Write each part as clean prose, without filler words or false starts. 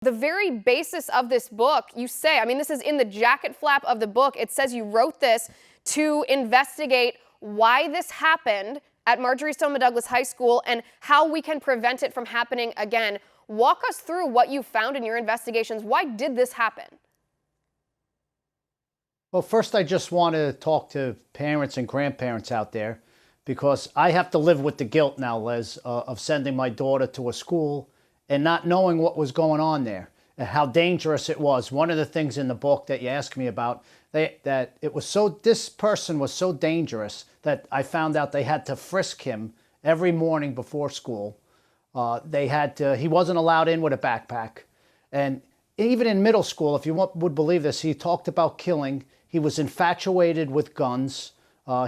The very basis of this book, you say, I mean, this is in the jacket flap of the book. It says you wrote this to investigate why this happened at Marjorie Stoneman Douglas High School and how we can prevent it from happening again. Walk us through what you found in your investigations. Why did this happen? Well, first, I just want to talk to parents and grandparents out there, because I have to live with the guilt now, Liz, of sending my daughter to a school and not knowing what was going on there and how dangerous it was. One of the things in the book that you asked me about, this person was so dangerous that I found out they had to frisk him every morning before school. He wasn't allowed in with a backpack. And even in middle school, if you would believe this, he talked about killing. He was infatuated with guns.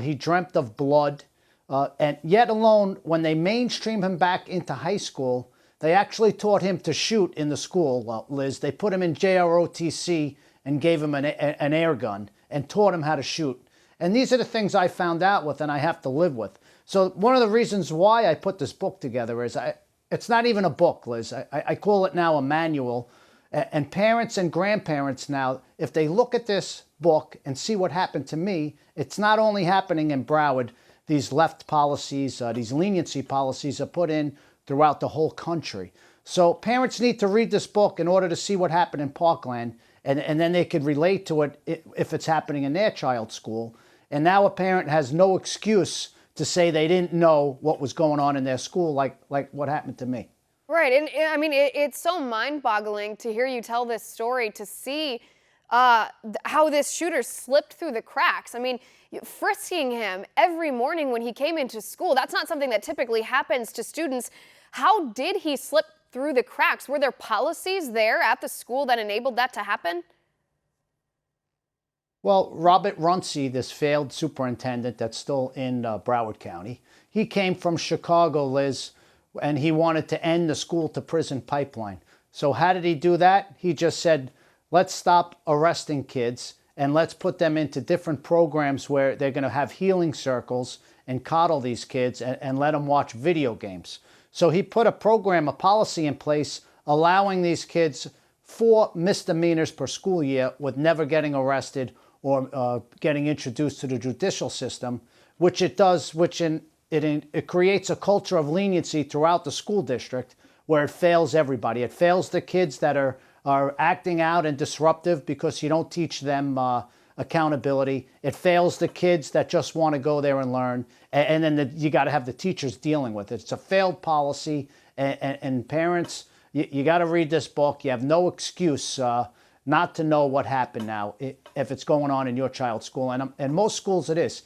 He dreamt of blood. And yet alone, when they mainstreamed him back into high school, they actually taught him to shoot in the school, Liz. They put him in JROTC and gave him an air gun and taught him how to shoot. And these are the things I found out with and I have to live with. So one of the reasons why I put this book together is it's not even a book, Liz. I call it now a manual. And parents and grandparents now, if they look at this book and see what happened to me, it's not only happening in Broward. These left policies, these leniency policies are put in throughout the whole country. So parents need to read this book in order to see what happened in Parkland, and then they could relate to it if it's happening in their child's school. And now a parent has no excuse to say they didn't know what was going on in their school, like what happened to me. Right, and I mean, it's so mind-boggling to hear you tell this story, to see how this shooter slipped through the cracks. I mean, frisking him every morning when he came into school, that's not something that typically happens to students. How did he slip through the cracks? Were there policies there at the school that enabled that to happen? Well, Robert Runcie, this failed superintendent that's still in Broward County, he came from Chicago, Liz, and he wanted to end the school-to-prison pipeline. So how did he do that? He just said, let's stop arresting kids and let's put them into different programs where they're going to have healing circles and coddle these kids and let them watch video games. So he put a program, a policy in place, allowing these kids 4 misdemeanors per school year with never getting arrested or getting introduced to the judicial system, which it does, it creates a culture of leniency throughout the school district where it fails everybody. It fails the kids that are acting out and disruptive because you don't teach them accountability. It fails the kids that just want to go there and learn. And then you got to have the teachers dealing with it. It's a failed policy. And parents, you got to read this book. You have no excuse not to know what happened now if it's going on in your child's school. And most schools it is.